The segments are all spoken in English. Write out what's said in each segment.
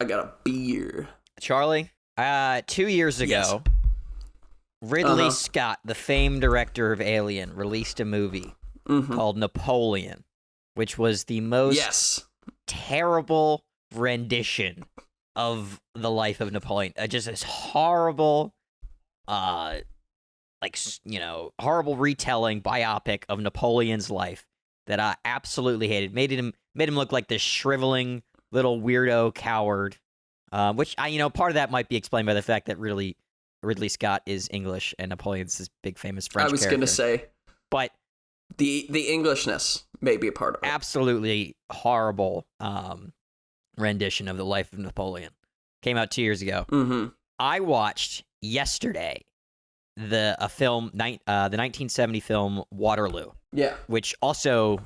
I got a beer. Charlie, 2 years ago, Ridley Scott, the famed director of Alien, released a movie called Napoleon, which was the most terrible rendition of the life of Napoleon. Just this horrible, horrible retelling biopic of Napoleon's life that I absolutely hated. Made him look like this shriveling little weirdo coward. Which part of that might be explained by the fact that Ridley Scott is English and Napoleon's this big famous French character. I was going to say, but the Englishness may be a part of it. Absolutely horrible rendition of the life of Napoleon. Came out 2 years ago. Mm-hmm. I watched yesterday the 1970 film Waterloo. Yeah, which also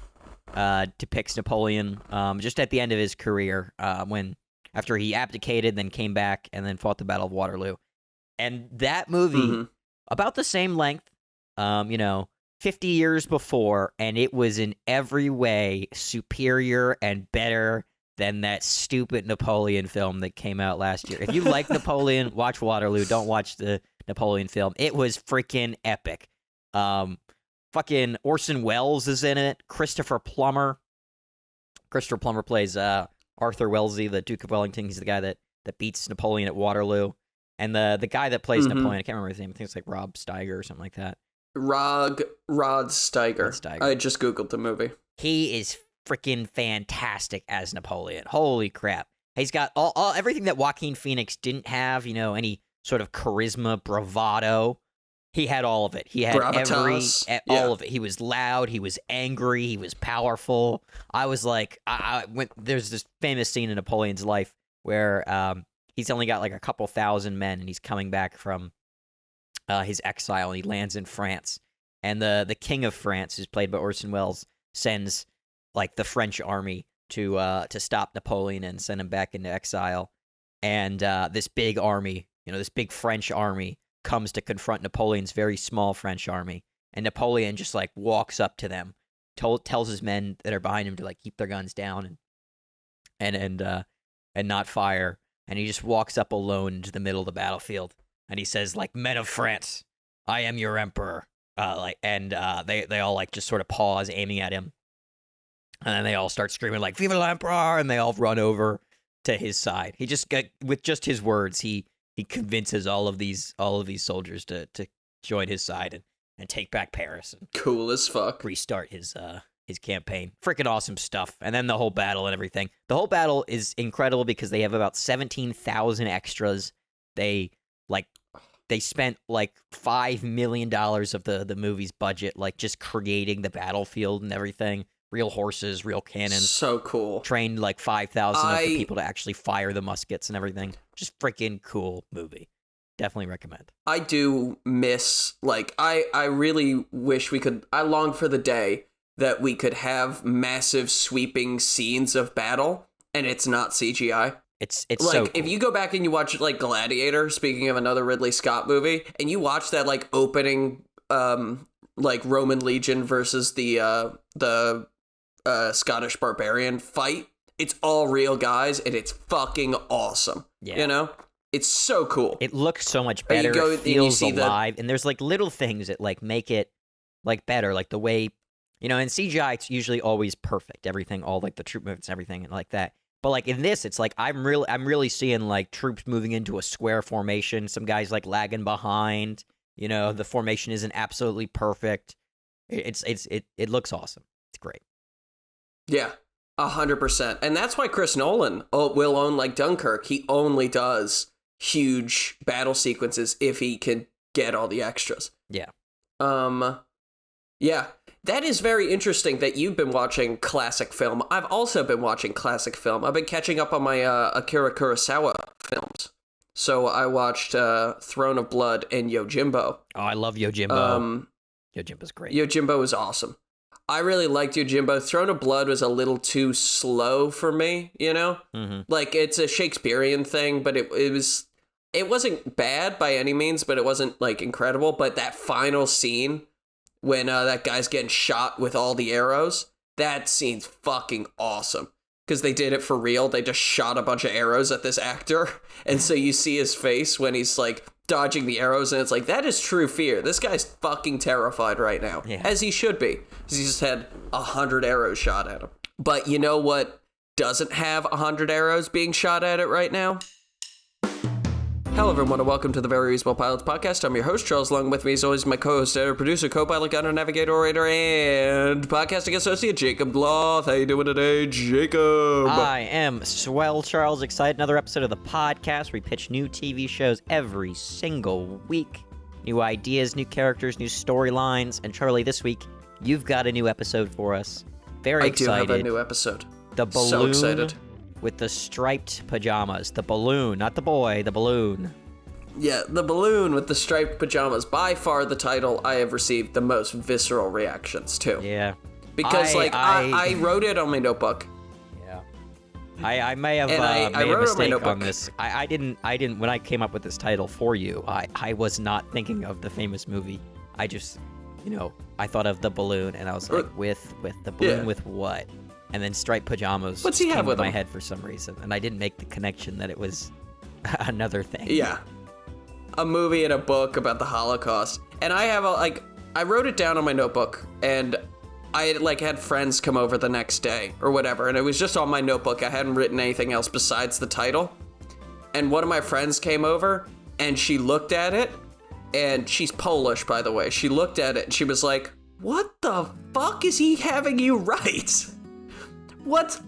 depicts Napoleon just at the end of his career when after he abdicated, then came back and then fought the Battle of Waterloo. And that movie, about the same length, 50 years before, and it was in every way superior and better than that stupid Napoleon film that came out last year. If you like Napoleon, watch Waterloo. Don't watch the Napoleon film. It was freaking epic. Fucking Orson Welles is in it. Christopher Plummer plays Arthur Wellesley, the Duke of Wellington. He's the guy that beats Napoleon at Waterloo. And the guy that plays Napoleon, I can't remember his name. I think it's like Rob Steiger or something like that. Rod Steiger. I just Googled the movie. He is freaking fantastic as Napoleon. Holy crap. He's got all everything that Joaquin Phoenix didn't have, any sort of charisma, bravado. He had all of it. He had all of it. He was loud. He was angry. He was powerful. I was like, there's this famous scene in Napoleon's life where he's only got like a couple thousand men, and he's coming back from his exile, and he lands in France. And the king of France, who's played by Orson Welles, sends like the French army to stop Napoleon and send him back into exile. And this big army, this big French army, comes to confront Napoleon's very small French army, and Napoleon just like walks up to them, tells his men that are behind him to like keep their guns down and not fire, and he just walks up alone into the middle of the battlefield, and he says like, "Men of France, I am your emperor." They all like just sort of pause, aiming at him, and then they all start screaming like, "Vive l'empereur!" and they all run over to his side. He just with just his words, he convinces all of these soldiers to join his side and take back Paris. And cool as fuck. Restart his campaign. Freaking awesome stuff. And then the whole battle and everything. The whole battle is incredible because they have about 17,000 extras. They spent like $5 million of the movie's budget, like just creating the battlefield and everything. Real horses, real cannons. So cool. Trained like 5,000 of the people to actually fire the muskets and everything. Just freaking cool movie. Definitely recommend. I do miss, I really wish I long for the day that we could have massive sweeping scenes of battle and it's not CGI. It's like, so cool. If you go back and you watch like Gladiator, speaking of another Ridley Scott movie, and you watch that like opening like Roman legion versus the Scottish barbarian fight, it's all real guys and it's fucking awesome. Yeah. It's so cool. It looks so much better. It feels alive. And there's like little things that like make it like better, like the way, in CGI it's usually always perfect. Everything, all like the troop movements and everything and like that. But like in this, it's like I'm really seeing like troops moving into a square formation. Some guys like lagging behind. The formation isn't absolutely perfect. It looks awesome. It's great. Yeah, 100%. And that's why Chris Nolan will own like Dunkirk. He only does huge battle sequences if he can get all the extras. Yeah. Yeah. That is very interesting that you've been watching classic film. I've also been watching classic film. I've been catching up on my Akira Kurosawa films. So I watched Throne of Blood and Yojimbo. Oh, I love Yojimbo. Yojimbo's great. Yojimbo is awesome. I really liked Yojimbo. Throne of Blood was a little too slow for me, Mm-hmm. Like, it's a Shakespearean thing, but it wasn't bad by any means, but it wasn't, like, incredible. But that final scene, when that guy's getting shot with all the arrows, that scene's fucking awesome. because they did it for real. They just shot a bunch of arrows at this actor. And so you see his face when he's like dodging the arrows, and it's like, that is true fear. This guy's fucking terrified right now, as he should be, because he just had 100 arrows shot at him. But you know what doesn't have 100 arrows being shot at it right now? Hello, everyone, and welcome to the Very Reasonable Pilots podcast. I'm your host, Charles. Along with me, as always, my co-host, editor, producer, co-pilot, gunner, navigator, orator, and podcasting associate, Jacob Bloth. How you doing today, Jacob? I am swell, Charles. Excited. Another episode of the podcast where we pitch new TV shows every single week. New ideas, new characters, new storylines. And Charlie, this week, you've got a new episode for us. Very excited. I do have a new episode. The balloon. So excited. With the striped pajamas. The balloon, not the boy, the balloon. Yeah, the balloon with the striped pajamas. By far the title I have received the most visceral reactions to. Yeah. Because, I wrote it on my notebook. Yeah. I may have made a mistake on this. I didn't, when I came up with this title for you, I was not thinking of the famous movie. I just, I thought of the balloon, and I was like, with the balloon with what? And then striped pajamas What's he have with in my him? head for some reason, and I didn't make the connection that it was another thing. Yeah. A movie and a book about the Holocaust. And I have I wrote it down on my notebook, and I had friends come over the next day or whatever, and it was just on my notebook. I hadn't written anything else besides the title. And one of my friends came over, and she looked at it, and she's Polish, by the way. She looked at it, and she was like, "What the fuck is he having you write? What?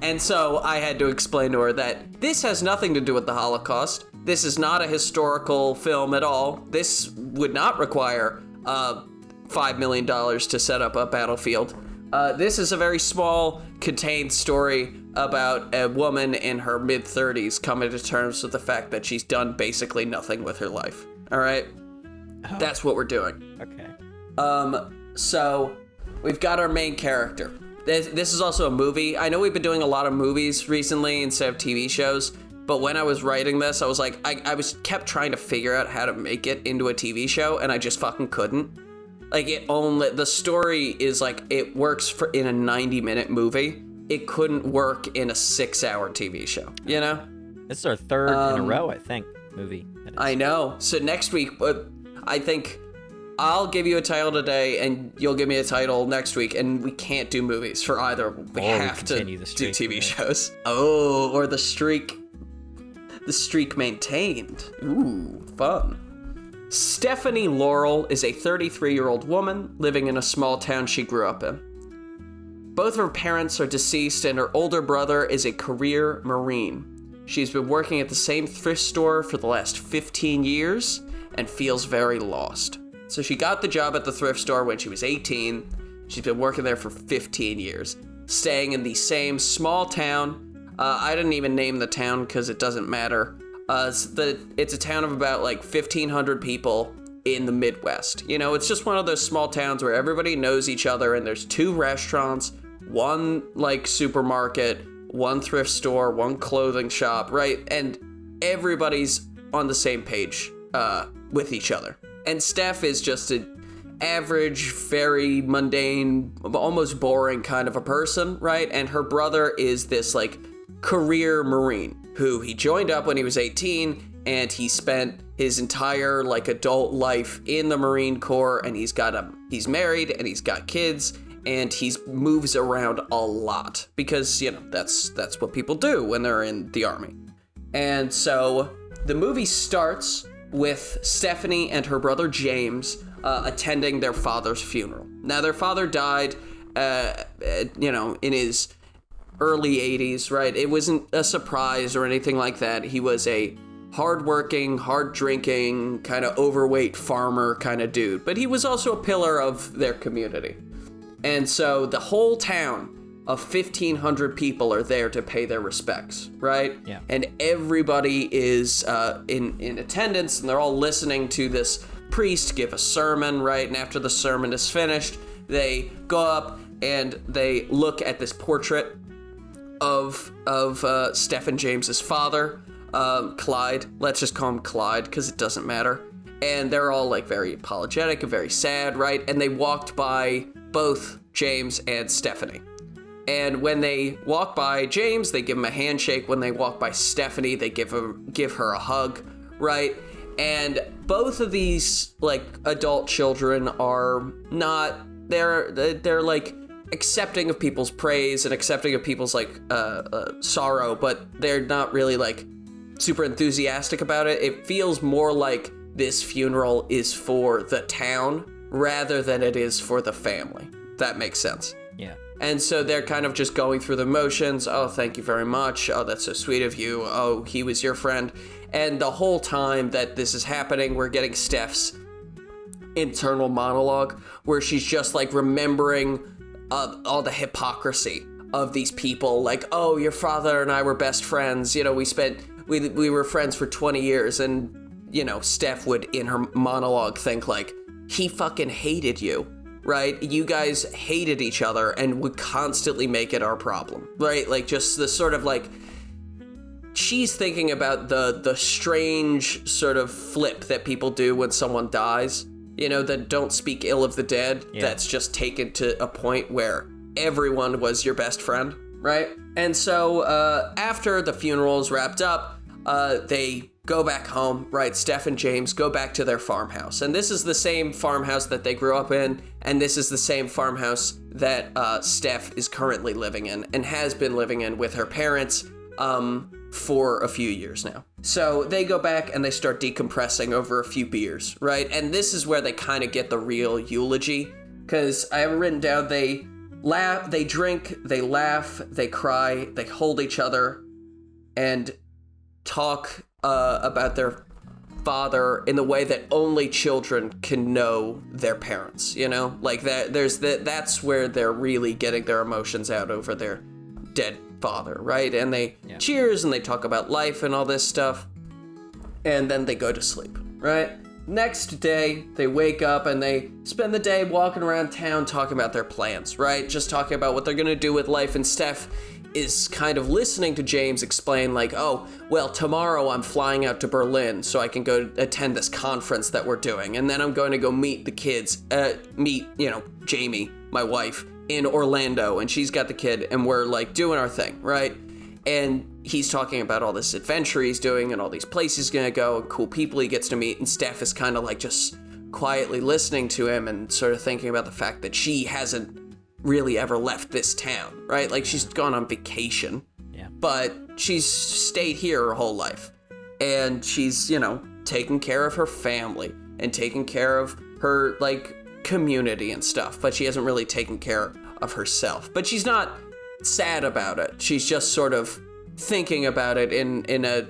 And so I had to explain to her that this has nothing to do with the Holocaust. This is not a historical film at all. This would not require $5 million to set up a battlefield. This is a very small, contained story about a woman in her mid-30s coming to terms with the fact that she's done basically nothing with her life. All right? Oh. That's what we're doing. Okay. So we've got our main character. This is also a movie. I know we've been doing a lot of movies recently instead of TV shows, but when I was writing this, I was like, I kept trying to figure out how to make it into a TV show, and I just fucking couldn't. The story is it works in a 90-minute movie. It couldn't work in a 6-hour TV show, you know? This is our third in a row, I think, movie. I know. So next week, I think I'll give you a title today, and you'll give me a title next week, and we can't do movies for either. We have to do TV shows. Oh, or the streak maintained. Ooh, fun. Stephanie Laurel is a 33-year-old woman living in a small town she grew up in. Both of her parents are deceased, and her older brother is a career Marine. She's been working at the same thrift store for the last 15 years and feels very lost. So she got the job at the thrift store when she was 18. She's been working there for 15 years, staying in the same small town. I didn't even name the town because it doesn't matter. It's a town of about 1,500 people in the Midwest. It's just one of those small towns where everybody knows each other, and there's 2 restaurants, 1 supermarket, 1 thrift store, 1 clothing shop, right? And everybody's on the same page with each other. And Steph is just an average, very mundane, almost boring kind of a person, right? And her brother is this career Marine who he joined up when he was 18, and he spent his entire adult life in the Marine Corps, and he's married and he's got kids, and he moves around a lot because, that's what people do when they're in the Army. And so the movie starts with Stephanie and her brother James attending their father's funeral. Now, their father died, in his early 80s, right? It wasn't a surprise or anything like that. He was a hardworking, hard-drinking, kind of overweight farmer kind of dude, but he was also a pillar of their community. And so the whole town of 1,500 people are there to pay their respects, right? Yeah. And everybody is in attendance, and they're all listening to this priest give a sermon, right? And after the sermon is finished, they go up and they look at this portrait of Steph and James's father, Clyde. Let's just call him Clyde because it doesn't matter. And they're all very apologetic and very sad, right? And they walked by both James and Stephanie. And when they walk by James, they give him a handshake. When they walk by Stephanie, they give her a hug, right? And both of these, like, adult children are not, they're like accepting of people's praise and accepting of people's, like, sorrow, but they're not really, like, super enthusiastic about it. It feels more like this funeral is for the town rather than it is for the family. That makes sense. Yeah. And so they're kind of just going through the motions. Oh, thank you very much. Oh, that's so sweet of you. Oh, he was your friend. And the whole time that this is happening, we're getting Steph's internal monologue where she's just like remembering all the hypocrisy of these people. Like, oh, your father and I were best friends. You know, we were friends for 20 years. And, you know, Steph would in her monologue think like, he fucking hated you. Right? You guys hated each other and would constantly make it our problem, right? Like just the sort of like, she's thinking about the strange sort of flip that people do when someone dies, you know, that don't speak ill of the dead. Yeah. That's just taken to a point where everyone was your best friend, right? And so after the funeral is wrapped up, they go back home, right? Steph and James go back to their farmhouse. And this is the same farmhouse that they grew up in. And this is the same farmhouse that Steph is currently living in and has been living in with her parents for a few years now. So they go back and they start decompressing over a few beers, right? And this is where they kind of get the real eulogy. Because I have it written down, they laugh, they drink, they laugh, they cry, they hold each other and talk about their father in the way that only children can know their parents, you know? Like that's where they're really getting their emotions out over their dead father, right? And they cheers and they talk about life and all this stuff. And then they go to sleep, right? Next day, they wake up and they spend the day walking around town talking about their plans, right? Just talking about what they're gonna do with life. And Steph is kind of listening to James explain like, oh, well, tomorrow I'm flying out to Berlin so I can go attend this conference that we're doing. And then I'm going to go meet the kids, Jamie, my wife, in Orlando. And she's got the kid and we're like doing our thing, right? And he's talking about all this adventure he's doing and all these places he's gonna go and cool people he gets to meet. And Steph is kind of like just quietly listening to him and sort of thinking about the fact that she hasn't really ever left this town, right? Like she's gone on vacation, but she's stayed here her whole life. And she's, you know, taking care of her family and taking care of her like community and stuff, but she hasn't really taken care of herself. But she's not sad about it. She's just sort of thinking about it in a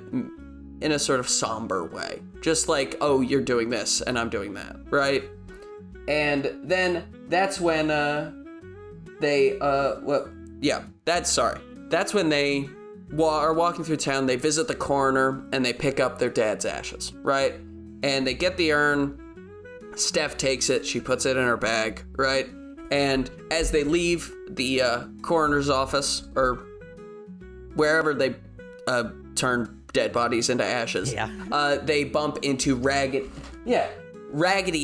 sort of somber way. Just like, oh, you're doing this and I'm doing that, right? And then that's when that's when they are walking through town. They visit the coroner and they pick up their dad's ashes, right? And they get the urn. Steph takes it. She puts it in her bag, right? And as they leave the coroner's office or wherever they turn dead bodies into ashes, they bump into Raggedy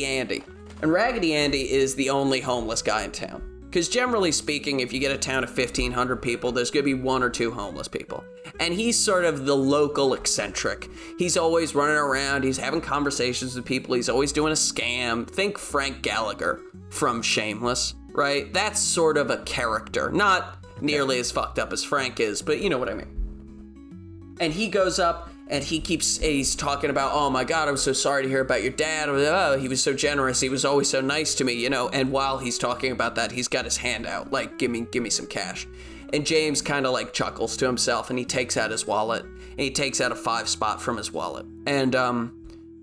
Andy. And Raggedy Andy is the only homeless guy in town. Because generally speaking, if you get a town of 1,500 people, there's going to be one or two homeless people. And he's sort of the local eccentric. He's always running around. He's having conversations with people. He's always doing a scam. Think Frank Gallagher from Shameless, right? That's sort of a character. Not nearly as fucked up as Frank is, but you know what I mean. And he goes up and he's talking about, oh my God, I'm so sorry to hear about your dad. Oh, he was so generous. He was always so nice to me, you know? And while he's talking about that, he's got his hand out, like, give me some cash. And James kind of like chuckles to himself and he takes out his wallet and he takes out a 5-spot from his wallet. And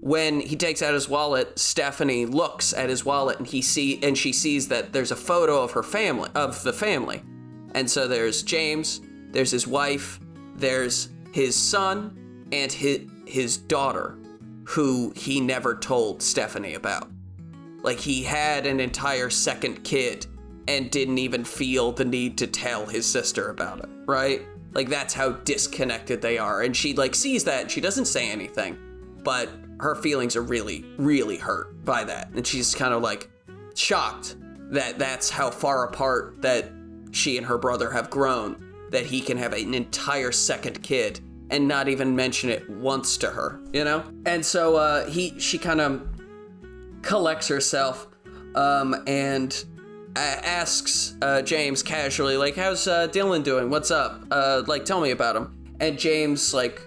when he takes out his wallet, Stephanie looks at his wallet and she sees that there's a photo of the family. And so there's James, there's his wife, there's his son, and his daughter, who he never told Stephanie about. Like, he had an entire second kid and didn't even feel the need to tell his sister about it, right? Like, that's how disconnected they are. And she, like, sees that and she doesn't say anything, but her feelings are really, really hurt by that. And she's kind of, like, shocked that that's how far apart that she and her brother have grown, that he can have an entire second kid and not even mention it once to her, you know? And so she kind of collects herself and asks James casually, like, how's Dylan doing? What's up? Like, tell me about him. And James, like,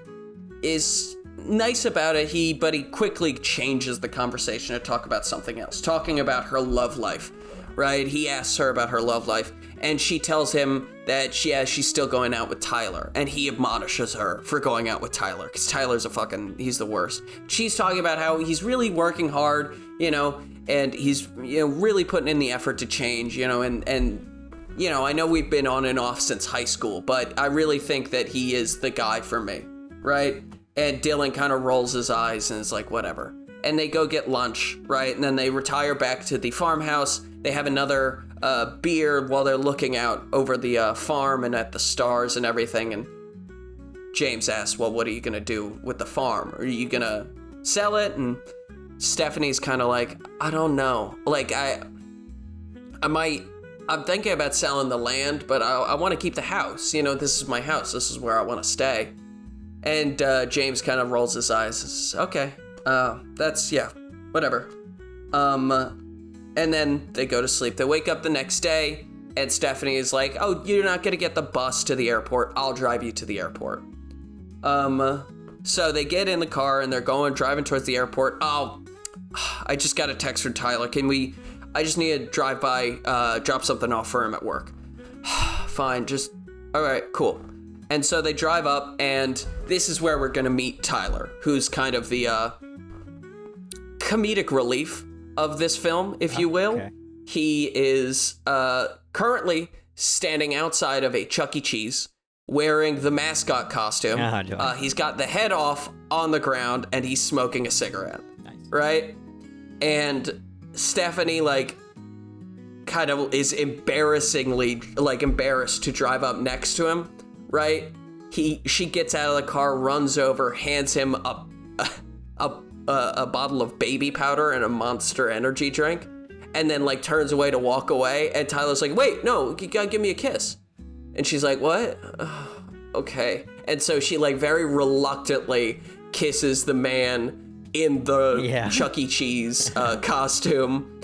is nice about it, but he quickly changes the conversation to talk about something else, talking about her love life, right? He asks her about her love life, and she tells him that she's still going out with Tyler, and he admonishes her for going out with Tyler, because Tyler's he's the worst. She's talking about how he's really working hard, you know, and he's, you know, really putting in the effort to change, you know, and you know, I know we've been on and off since high school, but I really think that he is the guy for me, right? And Dylan kind of rolls his eyes and is like, whatever. And they go get lunch, right? And then they retire back to the farmhouse. They have another beer while they're looking out over the farm and at the stars and everything. And James asks, well, what are you going to do with the farm? Are you going to sell it? And Stephanie's kind of like, I don't know. Like, I'm thinking about selling the land, but I want to keep the house. You know, this is my house. This is where I want to stay. And James kind of rolls his eyes and says, okay, yeah, whatever. And then they go to sleep. They wake up the next day, and Stephanie is like, oh, you're not going to get the bus to the airport. I'll drive you to the airport. So they get in the car, and they're driving towards the airport. Oh, I just got a text from Tyler. I just need to drive by, drop something off for him at work. Fine, all right, cool. And so they drive up, and this is where we're going to meet Tyler, who's kind of the comedic relief of this film, if you will. Okay. He is currently standing outside of a Chuck E. Cheese, wearing the mascot costume. He's got the head off on the ground, and he's smoking a cigarette. Nice. Right? And Stephanie, like, kind of is embarrassed to drive up next to him, right? She gets out of the car, runs over, hands him a bottle of baby powder and a Monster Energy drink, and then, like, turns away to walk away, and Tyler's like, wait, no, you gotta give me a kiss. And she's like, what? Okay. And so she, like, very reluctantly kisses the man in the Chuck E. Cheese costume,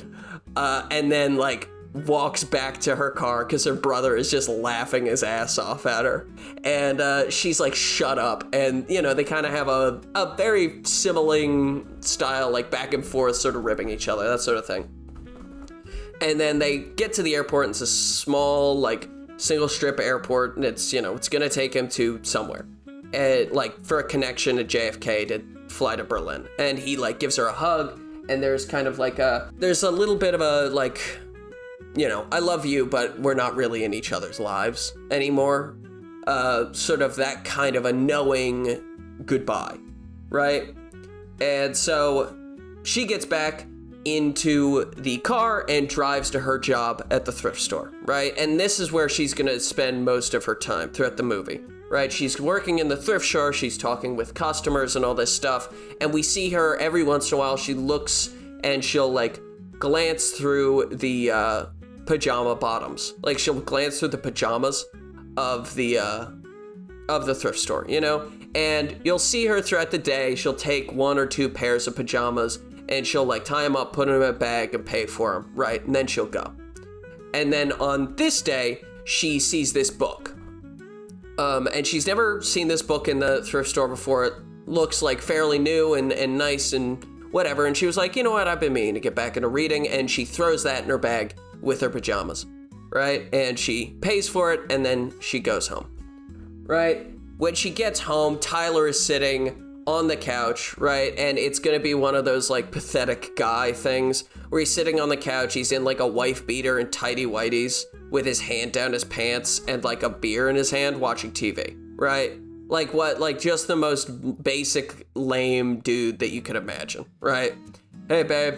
and then, like, walks back to her car because her brother is just laughing his ass off at her. And she's like, shut up. And, you know, they kind of have a very sibling style, like, back and forth, sort of ribbing each other, that sort of thing. And then they get to the airport, and it's a small, like, single strip airport, and it's, you know, it's gonna take him to somewhere, and, like, for a connection to JFK to fly to Berlin. And he, like, gives her a hug, and there's kind of like there's a little bit of a, like, you know, I love you, but we're not really in each other's lives anymore. Sort of that kind of a knowing goodbye, right? And so she gets back into the car and drives to her job at the thrift store, right? And this is where she's gonna spend most of her time throughout the movie, right? She's working in the thrift store, she's talking with customers and all this stuff, and we see her every once in a while. She looks and she'll, like, glance through the pajama bottoms. Like, she'll glance through the pajamas of the thrift store, you know? And you'll see her throughout the day. She'll take one or two pairs of pajamas, and she'll, like, tie them up, put them in a bag, and pay for them, right? And then she'll go. And then on this day, she sees this book. And she's never seen this book in the thrift store before. It looks, like, fairly new and nice and whatever. And she was like, you know what? I've been meaning to get back into reading. And she throws that in her bag with her pajamas, right? And she pays for it, and then she goes home, right? When she gets home, Tyler is sitting on the couch, right? And it's gonna be one of those, like, pathetic guy things where he's sitting on the couch, he's in, like, a wife beater and tighty whities with his hand down his pants and, like, a beer in his hand watching TV, right? Like, what? Like, just the most basic lame dude that you could imagine, right? Hey, babe.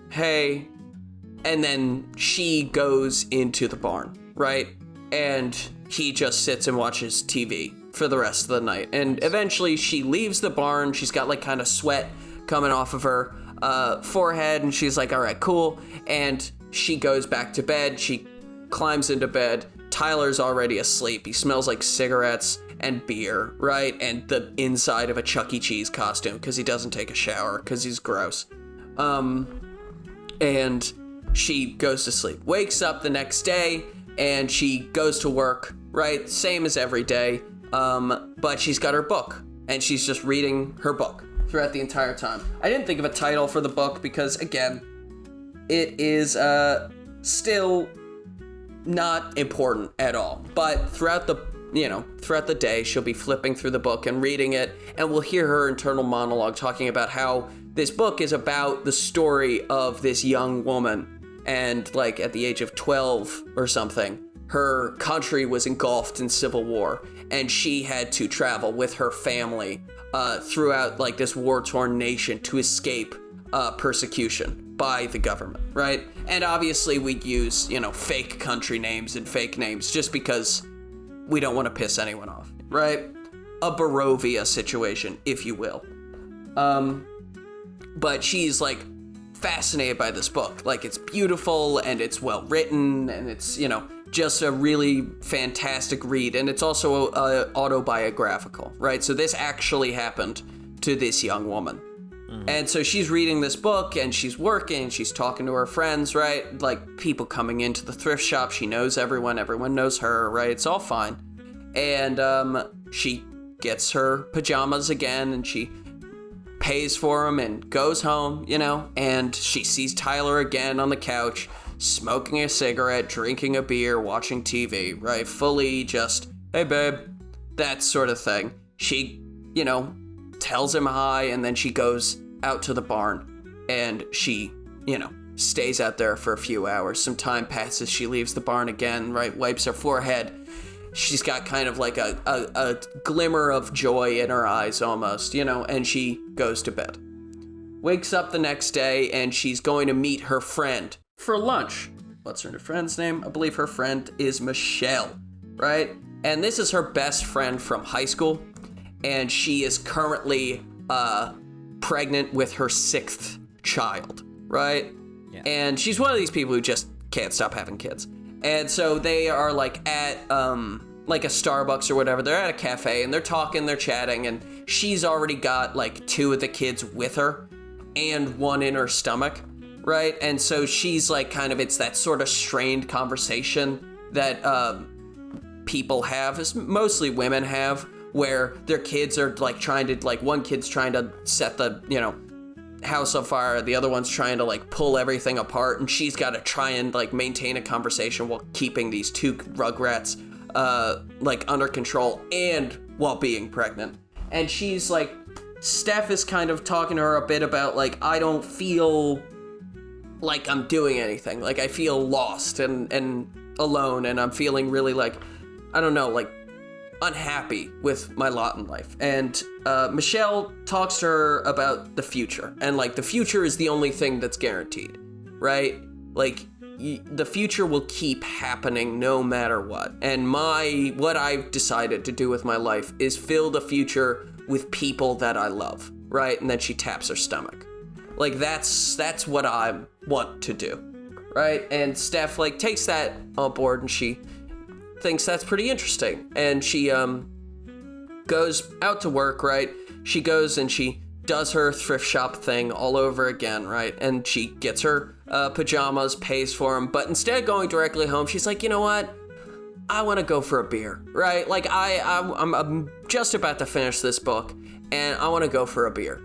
Hey. And then she goes into the barn, right? And he just sits and watches TV for the rest of the night. And eventually she leaves the barn. She's got, like, kind of sweat coming off of her forehead. And she's like, all right, cool. And she goes back to bed. She climbs into bed. Tyler's already asleep. He smells like cigarettes and beer, right? And the inside of a Chuck E. Cheese costume, because he doesn't take a shower, because he's gross. And she goes to sleep. Wakes up the next day, and she goes to work, right? Same as every day. But she's got her book, and she's just reading her book throughout the entire time. I didn't think of a title for the book because, again, it is still not important at all. But throughout the day, she'll be flipping through the book and reading it, and we'll hear her internal monologue talking about how this book is about the story of this young woman, and like at the age of 12 or something, her country was engulfed in civil war, and she had to travel with her family throughout like this war-torn nation to escape persecution by the government, right? And obviously we'd use, fake country names and fake names just because we don't want to piss anyone off, right? A Barovia situation, if you will. But she's like fascinated by this book. Like, it's beautiful and it's well written and it's, just a really fantastic read. And it's also autobiographical, right? So this actually happened to this young woman. And so she's reading this book and she's working, she's talking to her friends, right? Like people coming into the thrift shop. She knows everyone knows her, right? It's all fine. And she gets her pajamas again and she pays for them and goes home, and she sees Tyler again on the couch, smoking a cigarette, drinking a beer, watching TV, right? Fully just, hey babe, that sort of thing. She, tells him hi, and then she goes out to the barn and she, stays out there for a few hours. Some time passes, she leaves the barn again, right? Wipes her forehead. She's got kind of like a glimmer of joy in her eyes almost, and she goes to bed. Wakes up the next day and she's going to meet her friend for lunch. What's her friend's name? I believe her friend is Michelle, right? And this is her best friend from high school, and she is currently pregnant with her 6th child, right? Yeah. And she's one of these people who just can't stop having kids. And so they are like at like a Starbucks or whatever. They're at a cafe and they're talking, they're chatting, and she's already got like 2 of the kids with her and 1 in her stomach, right? And so she's like it's that sort of strained conversation that people have, mostly women have, where their kids are like one kid's trying to set the, house on fire, the other one's trying to like pull everything apart, and she's got to try and like maintain a conversation while keeping these 2 rugrats like under control and while being pregnant. And she's like, Steph is kind of talking to her a bit about like, I don't feel like I'm doing anything. Like I feel lost and alone, and I'm feeling really like, I don't know, like unhappy with my lot in life. And Michelle talks to her about the future, and like the future is the only thing that's guaranteed, right? Like the future will keep happening no matter what. And what I've decided to do with my life is fill the future with people that I love, right? And then she taps her stomach. Like that's what I want to do, right? And Steph like takes that on board, and she thinks that's pretty interesting. And she goes out to work, right? She goes and she does her thrift shop thing all over again, right? And she gets her pajamas, pays for them, but instead of going directly home, she's like, you know what? I want to go for a beer, right? Like I'm just about to finish this book, and I want to go for a beer.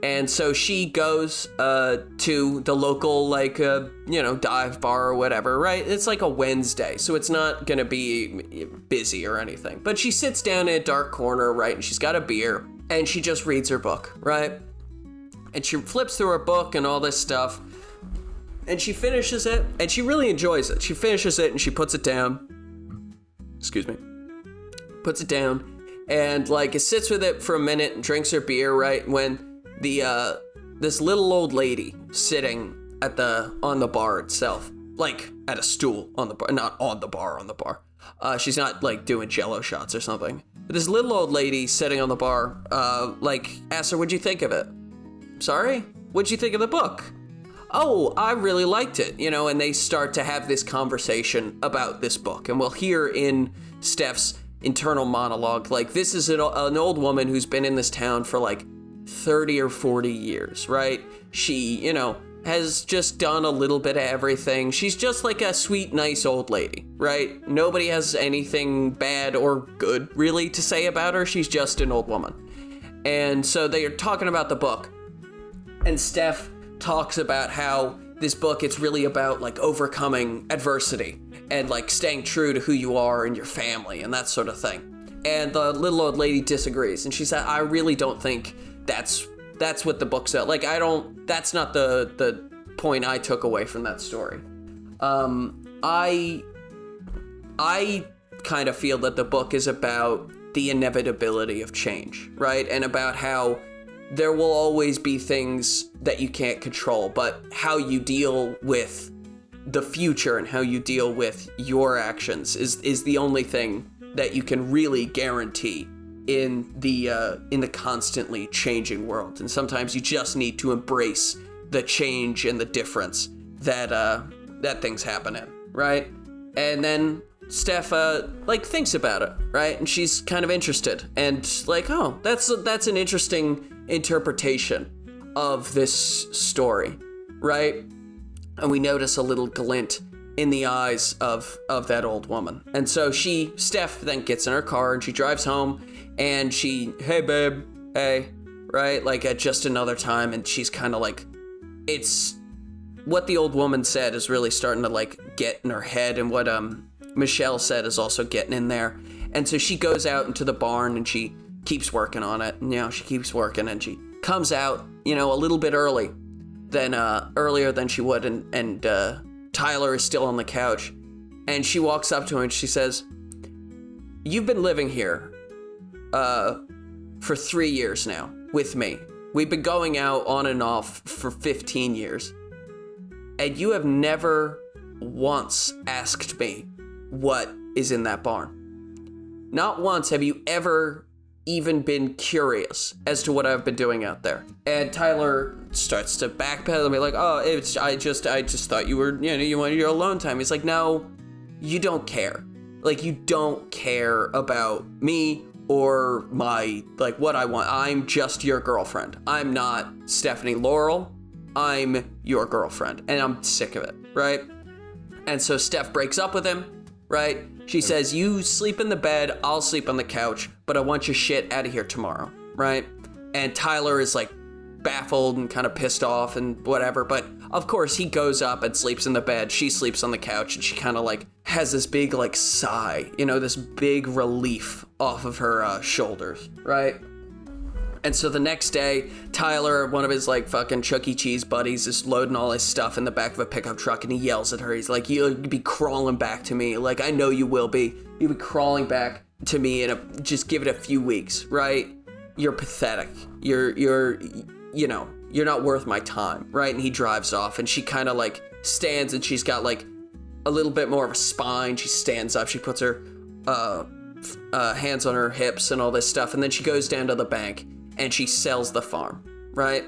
And so she goes to the local, like, dive bar or whatever, right? It's like a Wednesday, so it's not going to be busy or anything. But she sits down in a dark corner, right? And she's got a beer, and she just reads her book, right? And she flips through her book and all this stuff, and she finishes it, and she really enjoys it. She finishes it, and she puts it down. Excuse me. Puts it down, and, like, it sits with it for a minute and drinks her beer, right? When this little old lady sitting on the bar itself, like at a stool on the bar, not on the bar. She's not like doing Jello shots or something. But this little old lady sitting on the bar, like asks her, "What'd you think of it?" "Sorry? What'd you think of the book?" oh, I really liked it, you know, and they start to have this conversation about this book. And we'll hear in Steph's internal monologue, like, this is an old woman who's been in this town for like 30 or 40 years, right? She, you know, has just done a little bit of everything. She's just like a sweet, nice old lady, right? Nobody has anything bad or good really to say about her. She's just an old woman. And so they are talking about the book, and Steph talks about how this book, it's really about like overcoming adversity and like staying true to who you are and your family and that sort of thing. And the little old lady disagrees, and she said, I really don't think that's what the book's about. Like, that's not the point I took away from that story. I kind of feel that the book is about the inevitability of change, right? And about how there will always be things that you can't control, but how you deal with the future and how you deal with your actions is the only thing that you can really guarantee in the constantly changing world. And sometimes you just need to embrace the change and the difference that things happen in, right? And then Steph like thinks about it, right? And she's kind of interested and like, oh, that's an interesting interpretation of this story, right? And we notice a little glint in the eyes of that old woman. And so Steph then gets in her car and she drives home, and hey babe, hey, right? Like at just another time. And she's kind of like, it's what the old woman said is really starting to like get in her head, and what Michelle said is also getting in there. And so she goes out into the barn and she keeps working on it. And, you know, she keeps working, and she comes out, you know, a little bit earlier than she would. And Tyler is still on the couch, and she walks up to him and she says, you've been living here for 3 years now with me. We've been going out on and off for 15 years. And you have never once asked me what is in that barn. Not once have you ever even been curious as to what I've been doing out there. And Tyler starts to backpedal and be like, oh, I just thought you were, you know, you wanted your alone time. He's like, no, you don't care. Like, you don't care about me or my, like, what I want. I'm just your girlfriend. I'm not Stephanie Laurel. I'm your girlfriend, and I'm sick of it, right? And so Steph breaks up with him, right? She says, you sleep in the bed, I'll sleep on the couch, but I want your shit out of here tomorrow, right? And Tyler is like baffled and kind of pissed off and whatever, but of course he goes up and sleeps in the bed. She sleeps on the couch, and she kind of like has this big like sigh, you know, this big relief off of her shoulders, right? And so the next day, Tyler, one of his like fucking Chuck E. Cheese buddies, is loading all his stuff in the back of a pickup truck, and he yells at her. He's like, you'll be crawling back to me. Like, I know you will be. You'll be crawling back to me just give it a few weeks, right? You're pathetic. You're not worth my time, right? And he drives off, and she kind of like stands, and she's got like a little bit more of a spine. She stands up. She puts her hands on her hips and all this stuff, and then she goes down to the bank. And she sells the farm, right?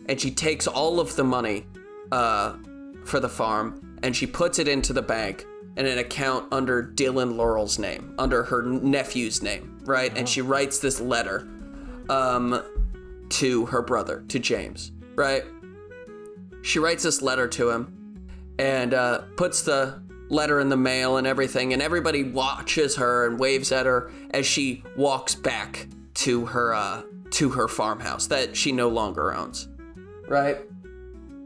And she takes all of the money for the farm, and she puts it into the bank in an account under Dylan Laurel's name, under her nephew's name, right? Oh. And she writes this letter to her brother, to James, right? She writes this letter to him and puts the letter in the mail and everything, and everybody watches her and waves at her as she walks back to her farmhouse that she no longer owns, right?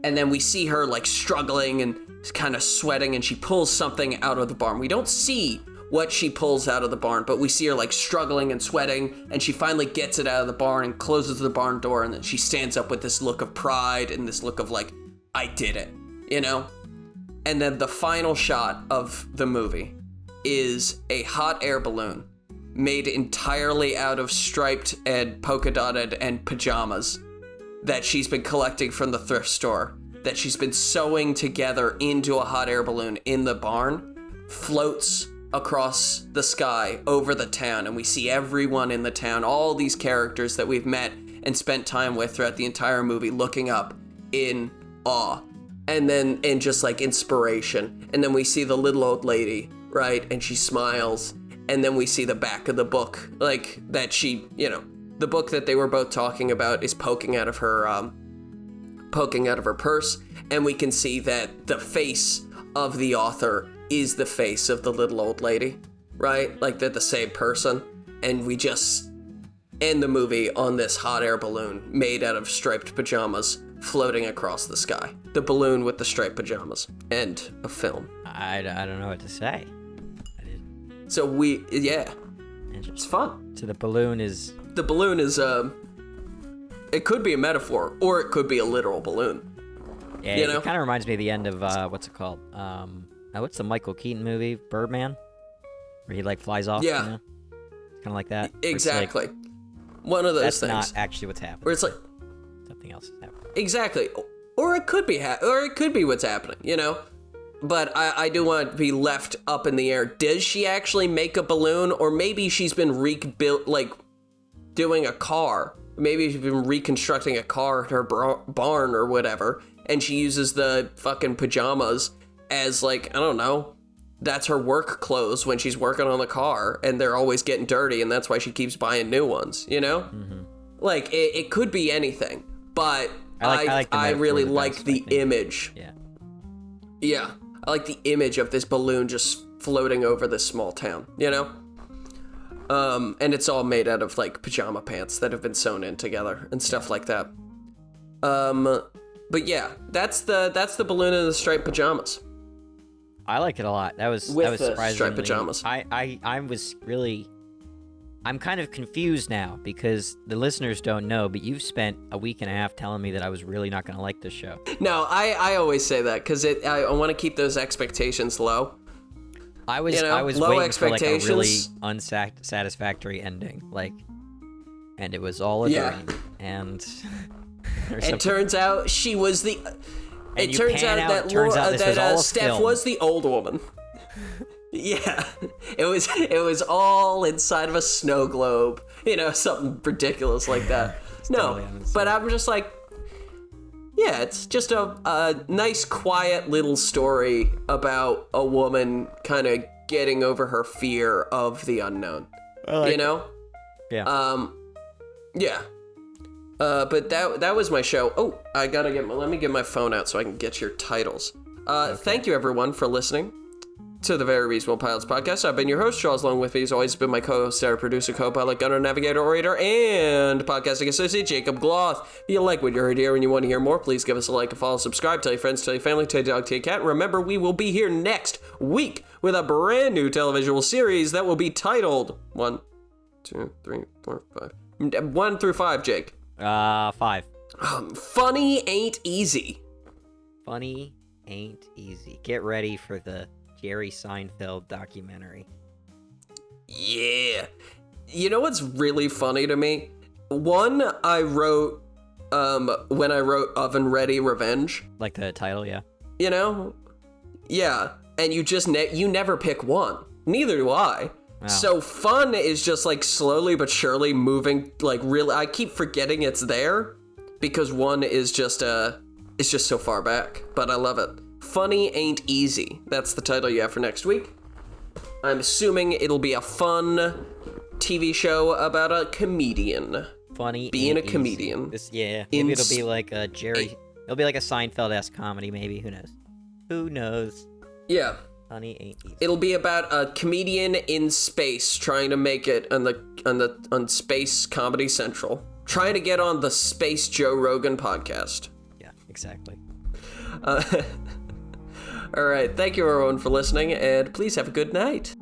And then we see her like struggling and kind of sweating, and she pulls something out of the barn. We don't see what she pulls out of the barn, but we see her like struggling and sweating, and she finally gets it out of the barn and closes the barn door, and then she stands up with this look of pride and this look of like, I did it, you know? And then the final shot of the movie is a hot air balloon made entirely out of striped and polka dotted and pajamas that she's been collecting from the thrift store, that she's been sewing together into a hot air balloon in the barn, floats across the sky over the town. And we see everyone in the town, all these characters that we've met and spent time with throughout the entire movie, looking up in awe and just like inspiration. And then we see the little old lady, right? And she smiles. And then we see the back of the book, like that she, the book that they were both talking about is poking out of her purse. And we can see that the face of the author is the face of the little old lady, right? Like they're the same person. And we just end the movie on this hot air balloon made out of striped pajamas floating across the sky. The balloon with the striped pajamas. End of film. I don't know what to say. So it's fun. So the balloon is, it could be a metaphor, or it could be a literal balloon. Yeah, it kind of reminds me of the end of, what's it called? What's the Michael Keaton movie, Birdman? Where he, like, flies off, Yeah. Kind of like that. Exactly. Like, one of those things. That's not actually what's happening. Where it's like... something else is happening. Exactly. Or it could be what's happening, But I do want it to be left up in the air. Does she actually make a balloon? Or maybe she's been rebuilt, like, doing a car. Maybe she's been reconstructing a car in her barn or whatever. And she uses the fucking pajamas as, like, I don't know. That's her work clothes when she's working on the car. And they're always getting dirty. And that's why she keeps buying new ones, Mm-hmm. Like, it could be anything. But I really like the image. Yeah. Yeah. I like the image of this balloon just floating over this small town, And it's all made out of, like, pajama pants that have been sewn in together and stuff like that. But yeah, that's the balloon in the striped pajamas. I like it a lot. That was surprisingly... striped pajamas. I'm kind of confused now because the listeners don't know, but you've spent a week and a half telling me that I was really not going to like this show. No, I always say that because I want to keep those expectations low. I was low waiting expectations. for like a really unsatisfactory ending, and it was all a dream. And it turns out she was the. And it turns out that Steph was the old woman. Yeah, it was all inside of a snow globe, something ridiculous like that. No, but I'm just like, yeah, it's just a nice, quiet little story about a woman kind of getting over her fear of the unknown. Yeah. Yeah. But that was my show. Oh, let me get my phone out so I can get your titles. Okay. Thank you everyone for listening to the Very Reasonable Pilots podcast. I've been your host, Charles. Along with me has always been my co-host, editor, producer, co-pilot, gunner, navigator, orator, and podcasting associate, Jacob Gloth. If you like what you heard here and you want to hear more, please give us a like, a follow, subscribe, tell your friends, tell your family, tell your dog, tell your cat. Remember, we will be here next week with a brand new televisual series that will be titled 1, 2, 3, 4, 5. 1 through 5, Jake. 5. Funny ain't easy. Funny ain't easy. Get ready for the Jerry Seinfeld documentary. Yeah. You know what's really funny to me? One, I wrote, when I wrote Oven Ready Revenge. Like the title, yeah. Yeah. And you never pick one. Neither do I. Wow. So fun is just like slowly but surely moving, like really, I keep forgetting it's there because one is just it's just so far back, but I love it. Funny Ain't Easy. That's the title you have for next week. I'm assuming it'll be a fun TV show about a comedian. Funny being ain't a comedian. Maybe it'll be like a it'll be like a Seinfeld-esque comedy, maybe. Who knows? Yeah. Funny ain't easy. It'll be about a comedian in space trying to make it on Space Comedy Central. Trying to get on the Space Joe Rogan podcast. Yeah, exactly. All right, thank you everyone for listening, and please have a good night.